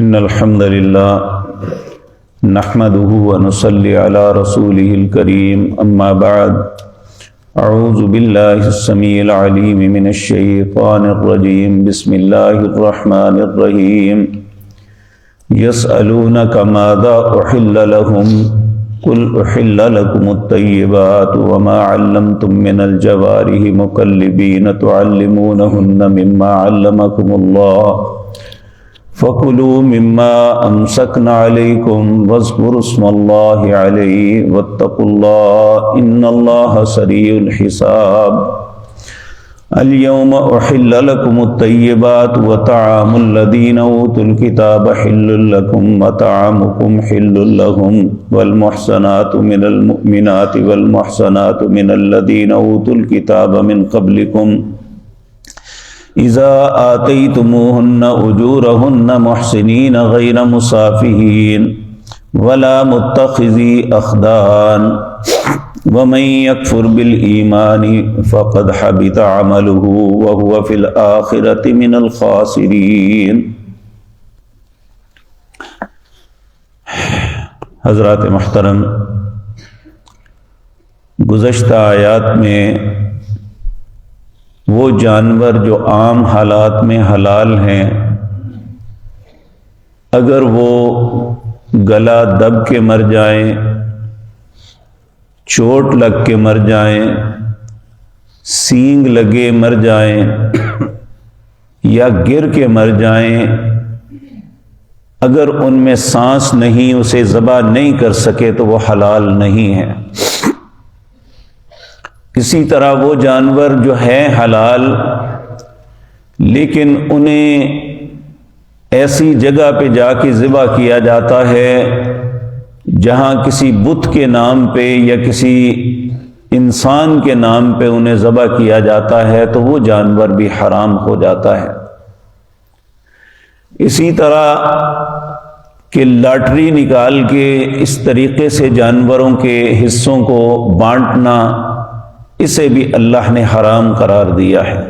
إن الحمد لله نحمده ونصلي على رسوله الكريم أما بعد أعوذ بالله السميع العليم من الشيطان الرجيم بسم الله الرحمن الرحيم يسألونك ماذا أحل لهم قل أحل لكم الطيبات وما علمتم من الجوارح مكلبين تعلمونهن مما علمكم الله فَكُلُوا مِمَّا أَمْسَكْنَا عَلَيْكُمْ وَاذْكُرُوا اسْمَ اللَّهِ عَلَيْهِ وَاتَّقُوا اللَّهَ إِنَّ اللَّهَ سَرِيعُ الْحِسَابِ الْيَوْمَ أُحِلَّ لَكُمُ الطَّيِّبَاتُ وَطَعَامُ الَّذِينَ أُوتُوا الْكِتَابَ حِلٌّ لَكُمْ وَطَعَامُكُمْ حِلٌّ لَهُمْ وَالْمُحْصَنَاتُ مِنَ الْمُؤْمِنَاتِ وَالْمُحْصَنَاتُ مِنَ الَّذِينَ أُوتُوا الْكِتَابَ مِنْ قَبْلِكُمْ اذا آتيتموهن اجورهن محسنين غير مسافحين ولا متخذي اخدان ومن يكفر بالإيمان فقد حبط عمله وهو في الآخرة من الخاسرين۔ حضرات محترم، گزشتہ آیات میں وہ جانور جو عام حالات میں حلال ہیں، اگر وہ گلا دب کے مر جائیں، چوٹ لگ کے مر جائیں، سینگ لگے مر جائیں یا گر کے مر جائیں، اگر ان میں سانس نہیں، اسے ذبح نہیں کر سکے تو وہ حلال نہیں ہے۔ اسی طرح وہ جانور جو ہیں حلال لیکن انہیں ایسی جگہ پہ جا کے ذبح کیا جاتا ہے جہاں کسی بت کے نام پہ یا کسی انسان کے نام پہ انہیں ذبح کیا جاتا ہے تو وہ جانور بھی حرام ہو جاتا ہے۔ اسی طرح کہ لاٹری نکال کے اس طریقے سے جانوروں کے حصوں کو بانٹنا، اسے بھی اللہ نے حرام قرار دیا ہے۔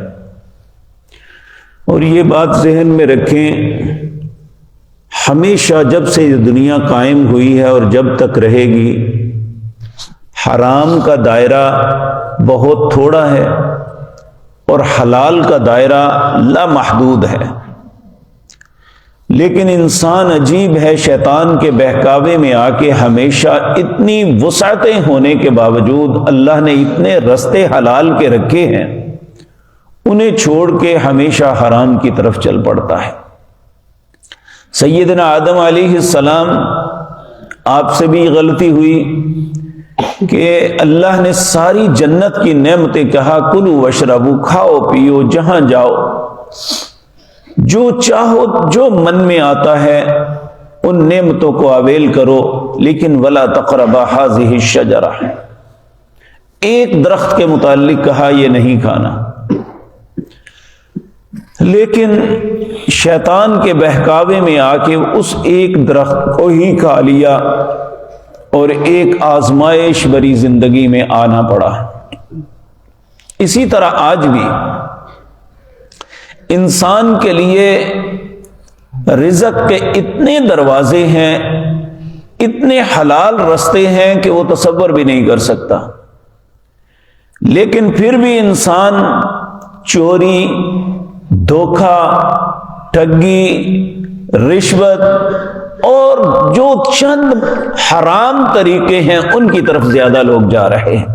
اور یہ بات ذہن میں رکھیں، ہمیشہ جب سے یہ دنیا قائم ہوئی ہے اور جب تک رہے گی، حرام کا دائرہ بہت تھوڑا ہے اور حلال کا دائرہ لامحدود ہے۔ لیکن انسان عجیب ہے، شیطان کے بہکاوے میں آ کے ہمیشہ اتنی وسعتیں ہونے کے باوجود اللہ نے اتنے رستے حلال کے رکھے ہیں، انہیں چھوڑ کے ہمیشہ حرام کی طرف چل پڑتا ہے۔ سیدنا آدم علیہ السلام، آپ سے بھی غلطی ہوئی کہ اللہ نے ساری جنت کی نعمتیں کہا کلو واشربو، کھاؤ پیو، جہاں جاؤ جو چاہو، جو من میں آتا ہے ان نعمتوں کو اویل کرو، لیکن ولا تقربا هذه الشجرہ، ایک درخت کے متعلق کہا یہ نہیں کھانا۔ لیکن شیطان کے بہکاوے میں آ کے اس ایک درخت کو ہی کھا لیا اور ایک آزمائش بری زندگی میں آنا پڑا۔ اسی طرح آج بھی انسان کے لیے رزق کے اتنے دروازے ہیں، اتنے حلال رستے ہیں کہ وہ تصور بھی نہیں کر سکتا، لیکن پھر بھی انسان چوری، دھوکہ، ٹھگی، رشوت اور جو چند حرام طریقے ہیں ان کی طرف زیادہ لوگ جا رہے ہیں۔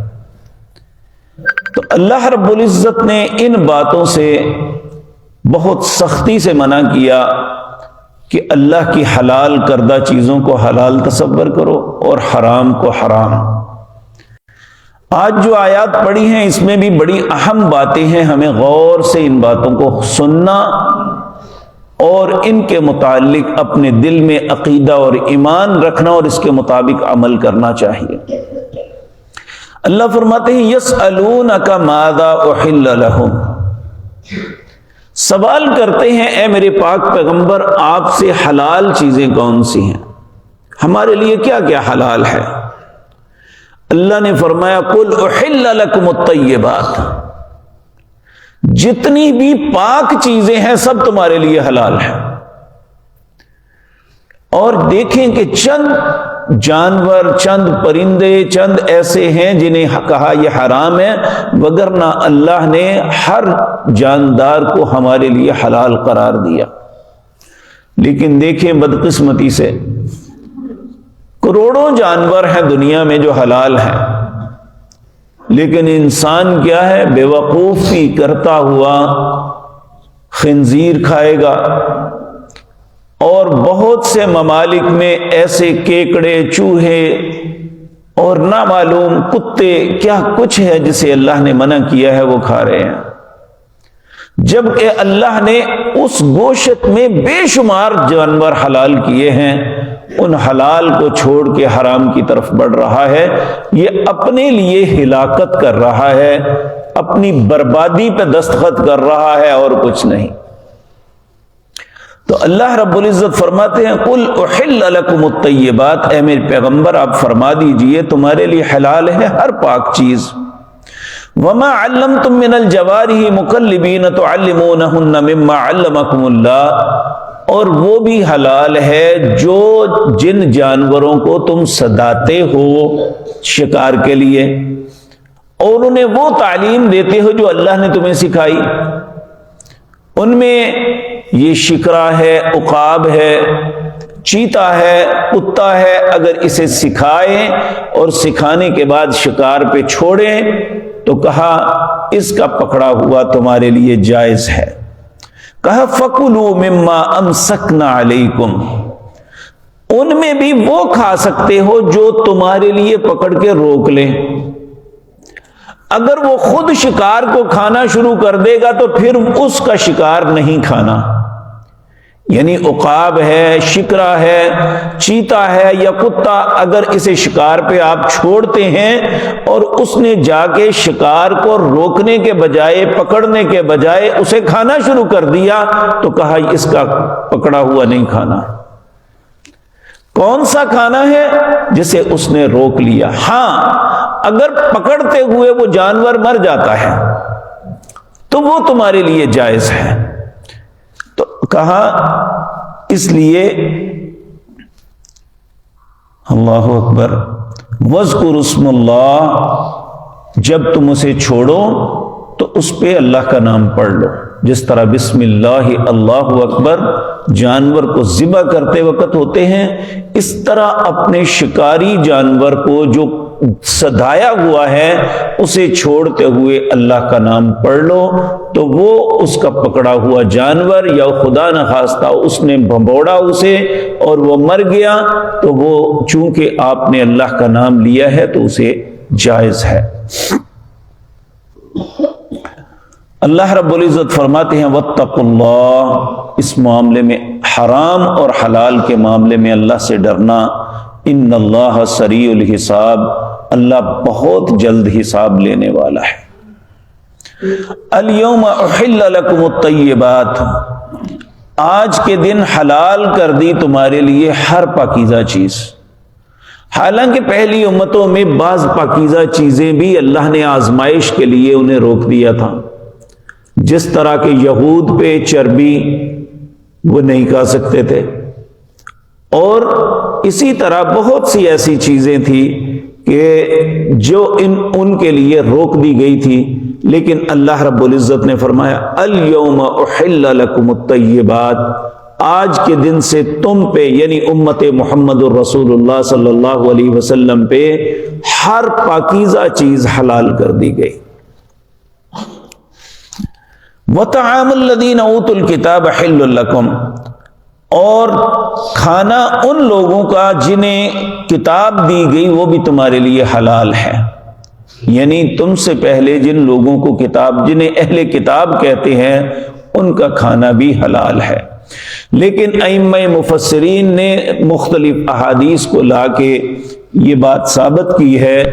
تو اللہ رب العزت نے ان باتوں سے بہت سختی سے منع کیا کہ اللہ کی حلال کردہ چیزوں کو حلال تصور کرو اور حرام کو حرام۔ آج جو آیات پڑھی ہیں اس میں بھی بڑی اہم باتیں ہیں، ہمیں غور سے ان باتوں کو سننا اور ان کے متعلق اپنے دل میں عقیدہ اور ایمان رکھنا اور اس کے مطابق عمل کرنا چاہیے۔ اللہ فرماتے ہیں یسألونک ماذا احل لہم، سوال کرتے ہیں اے میرے پاک پیغمبر آپ سے حلال چیزیں کون سی ہیں، ہمارے لیے کیا کیا حلال ہے؟ اللہ نے فرمایا قل احل لکم الطیبات، جتنی بھی پاک چیزیں ہیں سب تمہارے لیے حلال ہیں۔ اور دیکھیں کہ چند جانور، چند پرندے، چند ایسے ہیں جنہیں کہا یہ حرام ہے، وگرنہ اللہ نے ہر جاندار کو ہمارے لیے حلال قرار دیا۔ لیکن دیکھیں بدقسمتی سے کروڑوں جانور ہیں دنیا میں جو حلال ہیں، لیکن انسان کیا ہے؟ بے وقوفی کرتا ہوا خنزیر کھائے گا، اور بہت سے ممالک میں ایسے کیکڑے، چوہے اور نامعلوم کتے، کیا کچھ ہے جسے اللہ نے منع کیا ہے وہ کھا رہے ہیں، جبکہ اللہ نے اس گوشت میں بے شمار جانور حلال کیے ہیں۔ ان حلال کو چھوڑ کے حرام کی طرف بڑھ رہا ہے، یہ اپنے لیے ہلاکت کر رہا ہے، اپنی بربادی پہ دستخط کر رہا ہے اور کچھ نہیں۔ تو اللہ رب العزت فرماتے ہیں قُلْ أُحِلَّ لَكُمُ الطَّيِّبَاتِ، اے میرے پیغمبر آپ فرما دیجئے تمہارے لیے حلال ہے ہر پاک چیز۔ وَمَا عَلَّمْتُم مِّنَ الْجَوَارِحِ مُكَلِّبِينَ تُعَلِّمُونَهُنَّ مِمَّا عَلَّمَكُمُ اللَّهُ، اور وہ بھی حلال ہے جو جن جانوروں کو تم سداتے ہو شکار کے لیے، اور انہیں وہ تعلیم دیتے ہو جو اللہ نے تمہیں سکھائی۔ ان میں یہ شکرا ہے، عقاب ہے، چیتا ہے، کتا ہے، اگر اسے سکھائیں اور سکھانے کے بعد شکار پہ چھوڑیں تو کہا اس کا پکڑا ہوا تمہارے لیے جائز ہے۔ کہا فَكُلُوا مِمَّا أَمْسَكْنَا عَلَيْكُمْ، ان میں بھی وہ کھا سکتے ہو جو تمہارے لیے پکڑ کے روک لیں۔ اگر وہ خود شکار کو کھانا شروع کر دے گا تو پھر اس کا شکار نہیں کھانا، یعنی عقاب ہے، شکرا ہے، چیتا ہے یا کتا، اگر اسے شکار پہ آپ چھوڑتے ہیں اور اس نے جا کے شکار کو روکنے کے بجائے، پکڑنے کے بجائے اسے کھانا شروع کر دیا تو کہا اس کا پکڑا ہوا نہیں کھانا۔ کون سا کھانا ہے؟ جسے اس نے روک لیا۔ ہاں اگر پکڑتے ہوئے وہ جانور مر جاتا ہے تو وہ تمہارے لیے جائز ہے۔ تو کہا اس لیے اللہ اکبر، وَاذْكُرُوا اسْمَ اللَّهِ، جب تم اسے چھوڑو تو اس پہ اللہ کا نام پڑھ لو، جس طرح بسم اللہ اللہ اکبر جانور کو ذبح کرتے وقت ہوتے ہیں، اس طرح اپنے شکاری جانور کو جو سدایا ہوا ہے اسے چھوڑتے ہوئے اللہ کا نام پڑھ لو، تو وہ اس کا پکڑا ہوا جانور یا خدا نخواستہ اس نے بھمبوڑا اسے اور وہ مر گیا تو وہ چونکہ آپ نے اللہ کا نام لیا ہے تو اسے جائز ہے۔ اللہ رب العزت فرماتے ہیں واتقوا اللہ، اس معاملے میں حرام اور حلال کے معاملے میں اللہ سے ڈرنا، ان اللہ سریع الحساب، اللہ بہت جلد حساب لینے والا ہے۔ الیوم احل لکم الطیبات، آج کے دن حلال کر دی تمہارے لیے ہر پاکیزہ چیز۔ حالانکہ پہلی امتوں میں بعض پاکیزہ چیزیں بھی اللہ نے آزمائش کے لیے انہیں روک دیا تھا، جس طرح کہ یہود پہ چربی وہ نہیں کھا سکتے تھے، اور اسی طرح بہت سی ایسی چیزیں تھیں کہ جو ان کے لیے روک دی گئی تھی، لیکن اللہ رب العزت نے فرمایا الیوم احل لکم الطیبات، آج کے دن سے تم پہ یعنی امت محمد الرسول اللہ صلی اللہ علیہ وسلم پہ ہر پاکیزہ چیز حلال کر دی گئی۔ وَطَعَامُ الَّذِينَ أُوتُوا الْكِتَابَ حِلٌّ لَكُمْ، اور کھانا ان لوگوں کا جنہیں کتاب دی گئی وہ بھی تمہارے لیے حلال ہے، یعنی تم سے پہلے جن لوگوں کو کتاب، جنہیں اہل کتاب کہتے ہیں، ان کا کھانا بھی حلال ہے۔ لیکن ائمہ مفسرین نے مختلف احادیث کو لا کے یہ بات ثابت کی ہے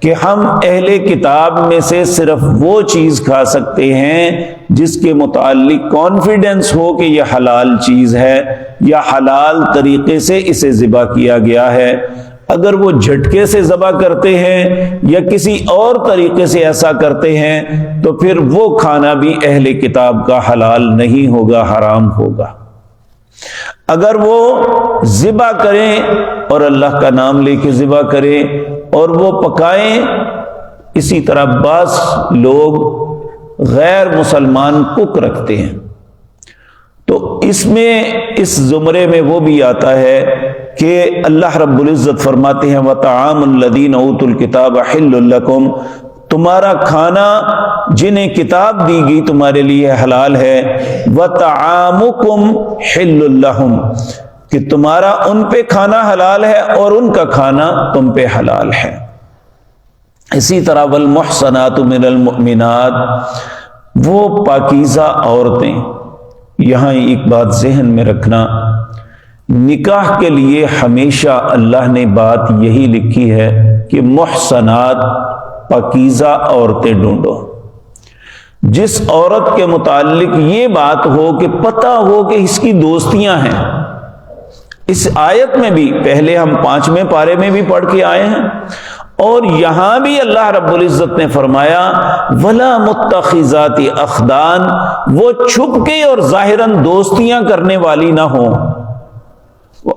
کہ ہم اہل کتاب میں سے صرف وہ چیز کھا سکتے ہیں جس کے متعلق کانفیڈنس ہو کہ یہ حلال چیز ہے یا حلال طریقے سے اسے ذبح کیا گیا ہے۔ اگر وہ جھٹکے سے ذبح کرتے ہیں یا کسی اور طریقے سے ایسا کرتے ہیں تو پھر وہ کھانا بھی اہل کتاب کا حلال نہیں ہوگا، حرام ہوگا۔ اگر وہ ذبح کریں اور اللہ کا نام لے کے ذبح کریں اور وہ پکائیں، اسی طرح بعض لوگ غیر مسلمان کک رکھتے ہیں، تو اس میں اس زمرے میں وہ بھی آتا ہے کہ اللہ رب العزت فرماتے ہیں وَطَعَامُ الَّذِينَ أُوتُوا الْكِتَابَ حِلٌّ لَكُمْ، تمہارا کھانا جنہیں کتاب دی گئی تمہارے لیے حلال ہے، وَطَعَامُكُمْ حِلٌّ لَهُمْ، کہ تمہارا ان پہ کھانا حلال ہے اور ان کا کھانا تم پہ حلال ہے۔ اسی طرح وَالْمُحْصَنَاتُ مِنَ الْمُؤْمِنَاتِ، وہ پاکیزہ عورتیں، یہاں ایک بات ذہن میں رکھنا، نکاح کے لیے ہمیشہ اللہ نے بات یہی لکھی ہے کہ محصنات، پاکیزہ عورتیں ڈھونڈو۔ جس عورت کے متعلق یہ بات ہو کہ پتہ ہو کہ اس کی دوستیاں ہیں، اس آیت میں بھی پہلے ہم 5ویں پارے میں بھی پڑھ کے آئے ہیں، اور یہاں بھی اللہ رب العزت نے فرمایا وَلَا مُتَّخِذَاتِ أَخْدَانٍ، وہ چھپ کے اور ظاہراً دوستیاں کرنے والی نہ ہوں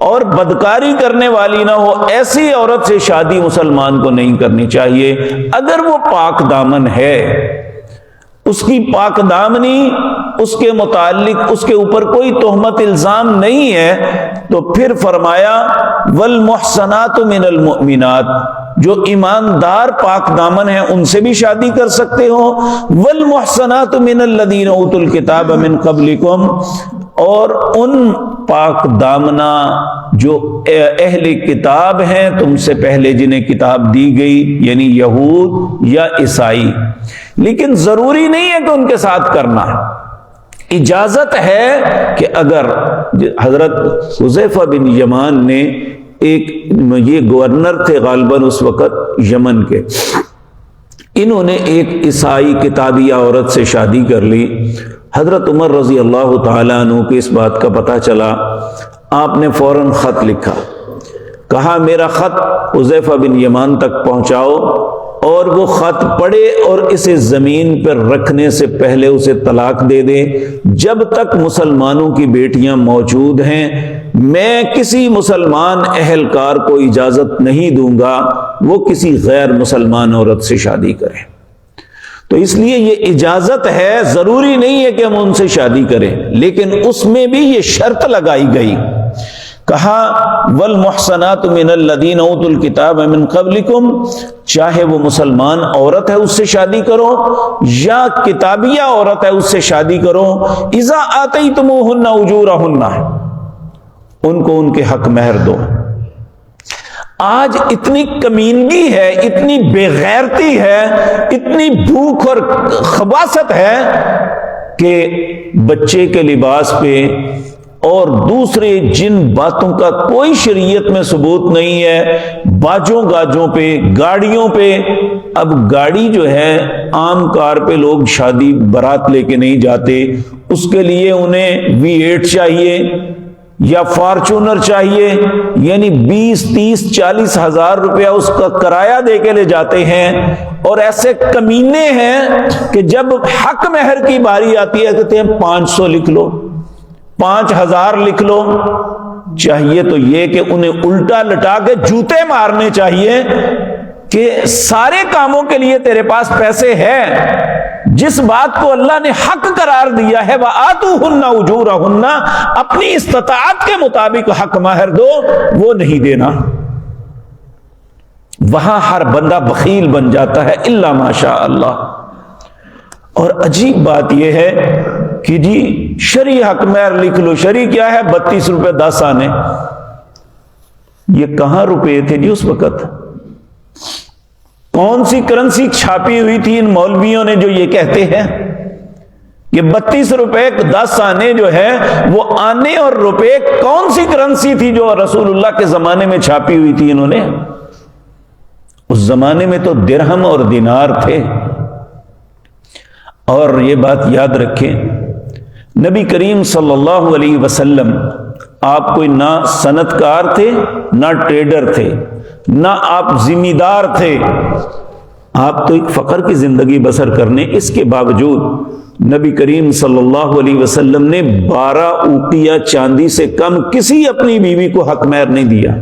اور بدکاری کرنے والی نہ ہو، ایسی عورت سے شادی مسلمان کو نہیں کرنی چاہیے۔ اگر وہ پاک دامن ہے، اس کی پاک دامنی، اس کے متعلق اس کے اوپر کوئی تہمت الزام نہیں ہے، تو پھر فرمایا والمحصنات من المؤمنات، جو ایماندار پاک دامن ہیں ان سے بھی شادی کر سکتے ہو، والمحصنات من الذین اوتوا الکتاب من قبلکم، اور ان پاک دامنہ جو اہل کتاب ہیں تم سے پہلے جنہیں کتاب دی گئی، یعنی یہود یا عیسائی، لیکن ضروری نہیں ہے کہ ان کے ساتھ کرنا، اجازت ہے کہ اگر حضرت حذیفہ بن یمان نے ایک، یہ گورنر تھے غالباً اس وقت یمن کے، انہوں نے ایک عیسائی کتابیہ عورت سے شادی کر لی۔ حضرت عمر رضی اللہ تعالیٰ عنہ کو اس بات کا پتہ چلا، آپ نے فوراً خط لکھا، کہا میرا خط حذیفہ بن یمان تک پہنچاؤ، اور وہ خط پڑھے اور اسے زمین پر رکھنے سے پہلے اسے طلاق دے دے، جب تک مسلمانوں کی بیٹیاں موجود ہیں میں کسی مسلمان اہلکار کو اجازت نہیں دوں گا وہ کسی غیر مسلمان عورت سے شادی کرے۔ تو اس لیے یہ اجازت ہے، ضروری نہیں ہے کہ ہم ان سے شادی کریں، لیکن اس میں بھی یہ شرط لگائی گئی، کہا والمحصنات من الذین اوتوا الکتاب من قبلکم، چاہے وہ مسلمان عورت ہے اس سے شادی کرو یا کتابیہ عورت ہے اس سے شادی کرو، اذا آتیتموہن اجورہن، ان کو ان کے حق مہر دو۔ آج اتنی کمینگی ہے، اتنی بے غیرتی ہے، اتنی بھوک اور خباثت ہے کہ بچے کے لباس پہ اور دوسرے جن باتوں کا کوئی شریعت میں ثبوت نہیں ہے، باجوں گاجوں پہ، گاڑیوں پہ، اب گاڑی جو ہے عام کار پہ لوگ شادی برات لے کے نہیں جاتے، اس کے لیے انہیں V8 چاہیے یا فارچونر چاہیے، یعنی 20-30-40 ہزار روپیہ اس کا کرایہ دے کے لے جاتے ہیں، اور ایسے کمینے ہیں کہ جب حق مہر کی باری آتی ہے کہتے ہیں 500 لکھ لو، 5000 لکھ لو۔ چاہیے تو یہ کہ انہیں الٹا لٹا کے جوتے مارنے چاہیے کہ سارے کاموں کے لیے تیرے پاس پیسے ہیں، جس بات کو اللہ نے حق قرار دیا ہے وَآتُوهُنَّ أُجُورَهُنَّ، اپنی استطاعت کے مطابق حق مہر دو، وہ نہیں دینا۔ وہاں ہر بندہ بخیل بن جاتا ہے الا ماشاء اللہ۔ اور عجیب بات یہ ہے کہ جی شرعی حق مہر لکھ لو، شرعی کیا ہے 32 روپے 10 آنے، یہ کہاں روپے تھے جی اس وقت؟ کون سی کرنسی چھاپی ہوئی تھی ان مولویوں نے جو یہ کہتے ہیں؟ یہ 32 روپے 10 آنے جو ہے وہ آنے اور روپے کون سی کرنسی تھی جو رسول اللہ کے زمانے میں چھاپی ہوئی تھی انہوں نے؟ اس زمانے میں تو درہم اور دینار تھے۔ اور یہ بات یاد رکھیں، نبی کریم صلی اللہ علیہ وسلم آپ کوئی نہ صنعت کار تھے، نہ ٹریڈر تھے، نہ آپ ذمہ دار تھے، آپ تو ایک فقر کی زندگی بسر کرنے، اس کے باوجود نبی کریم صلی اللہ علیہ وسلم نے 12 اوقیہ چاندی سے کم کسی اپنی بیوی کو حق مہر نہیں دیا۔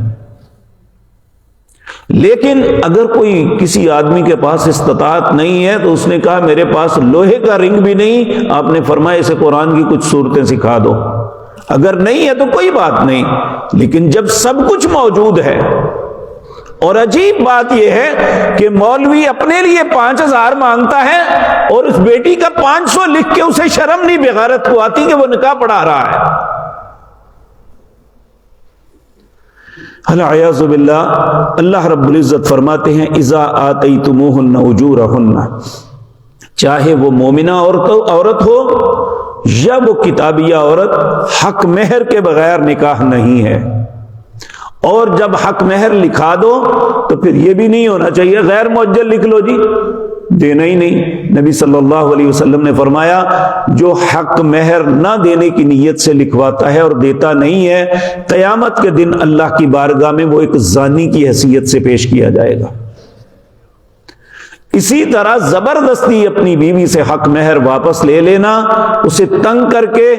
لیکن اگر کوئی کسی آدمی کے پاس استطاعت نہیں ہے تو اس نے کہا میرے پاس لوہے کا رنگ بھی نہیں، آپ نے فرمایا اسے قرآن کی کچھ صورتیں سکھا دو، اگر نہیں ہے تو کوئی بات نہیں، لیکن جب سب کچھ موجود ہے۔ اور عجیب بات یہ ہے کہ مولوی اپنے لیے 5000 مانگتا ہے اور اس بیٹی کا 500 لکھ کے اسے شرم نہیں بغیرت کو آتی کہ وہ نکاح پڑھا رہا ہے۔ العیاذ باللہ، اللہ رب العزت فرماتے ہیں اذا آتیتموہن اجورہن، چاہے وہ مومنہ عورت ہو یا وہ کتابیہ عورت، حق مہر کے بغیر نکاح نہیں ہے۔ اور جب حق مہر لکھا دو تو پھر یہ بھی نہیں ہونا چاہیے غیر مؤجل لکھ لو جی، دینا ہی نہیں۔ نبی صلی اللہ علیہ وسلم نے فرمایا جو حق مہر نہ دینے کی نیت سے لکھواتا ہے اور دیتا نہیں ہے، قیامت کے دن اللہ کی بارگاہ میں وہ ایک زانی کی حیثیت سے پیش کیا جائے گا۔ اسی طرح زبردستی اپنی بیوی سے حق مہر واپس لے لینا، اسے تنگ کر کے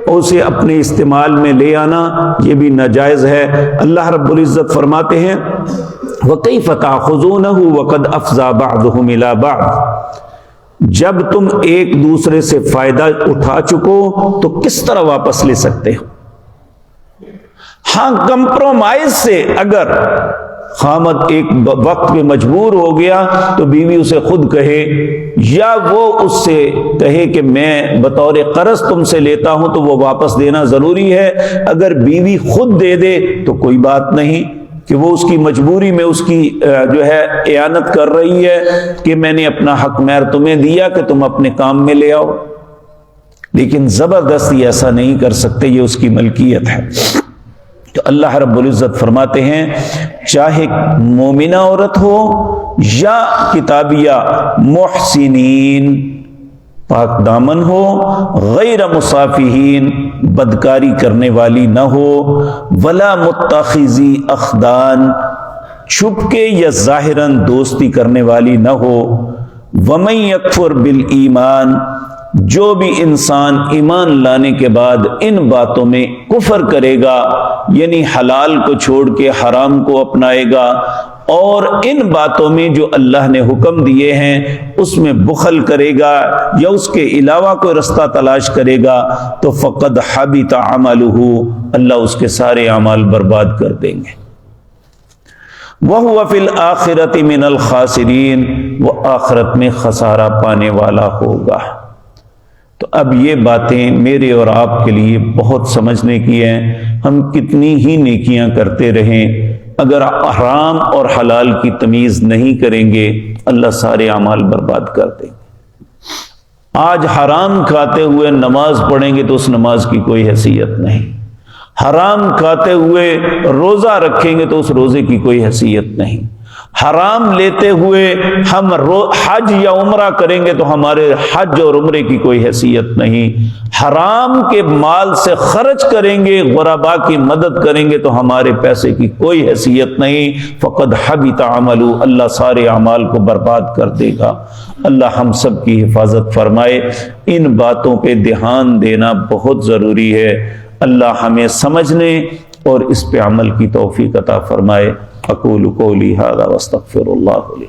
اسے اپنے استعمال میں لے آنا، یہ بھی ناجائز ہے۔ اللہ رب العزت فرماتے ہیں وَكَيْفَ تَأْخُذُونَهُ وَقَدْ أَفْضَىٰ بَعْضُهُمْ إِلَىٰ بَعْضٍ، جب تم ایک دوسرے سے فائدہ اٹھا چکو تو کس طرح واپس لے سکتے ہو؟ ہاں، کمپرومائز سے اگر خامد ایک وقت پہ مجبور ہو گیا تو بیوی اسے خود کہے، یا وہ اس سے کہے کہ میں بطور قرض تم سے لیتا ہوں تو وہ واپس دینا ضروری ہے۔ اگر بیوی خود دے دے تو کوئی بات نہیں کہ وہ اس کی مجبوری میں اس کی جو ہے اعانت کر رہی ہے کہ میں نے اپنا حق مہر تمہیں دیا کہ تم اپنے کام میں لے آؤ، لیکن زبردستی ایسا نہیں کر سکتے، یہ اس کی ملکیت ہے۔ تو اللہ رب العزت فرماتے ہیں چاہے مومنہ عورت ہو یا کتابیہ، محسنین، پاک دامن ہو، غیر مصافحین، بدکاری کرنے والی نہ ہو، ولا متخذی اخدان، چھپ کے یا ظاہراً دوستی کرنے والی نہ ہو، ومن یکفر بالایمان، جو بھی انسان ایمان لانے کے بعد ان باتوں میں کفر کرے گا، یعنی حلال کو چھوڑ کے حرام کو اپنائے گا اور ان باتوں میں جو اللہ نے حکم دیے ہیں اس میں بخل کرے گا یا اس کے علاوہ کوئی رستہ تلاش کرے گا تو فقد حبط عملہ، اللہ اس کے سارے اعمال برباد کر دیں گے۔ وَهُوَ فِي الْآخِرَةِ مِنَ الْخَاسِرِينَ، وہ آخرت میں خسارہ پانے والا ہوگا۔ تو اب یہ باتیں میرے اور آپ کے لیے بہت سمجھنے کی ہیں۔ ہم کتنی ہی نیکیاں کرتے رہیں، اگر حرام اور حلال کی تمیز نہیں کریں گے اللہ سارے اعمال برباد کر دیں گے۔ آج حرام کھاتے ہوئے نماز پڑھیں گے تو اس نماز کی کوئی حیثیت نہیں، حرام کھاتے ہوئے روزہ رکھیں گے تو اس روزے کی کوئی حیثیت نہیں، حرام لیتے ہوئے ہم حج یا عمرہ کریں گے تو ہمارے حج اور عمرے کی کوئی حیثیت نہیں، حرام کے مال سے خرچ کریں گے، غرباء کی مدد کریں گے تو ہمارے پیسے کی کوئی حیثیت نہیں۔ فقد حبط عملہ، اللہ سارے اعمال کو برباد کر دے گا۔ اللہ ہم سب کی حفاظت فرمائے۔ ان باتوں پہ دھیان دینا بہت ضروری ہے۔ اللہ ہمیں سمجھنے اور اس پہ عمل کی توفیق عطا فرمائے۔ اقول قولی ھذا واستغفر اللہ لی۔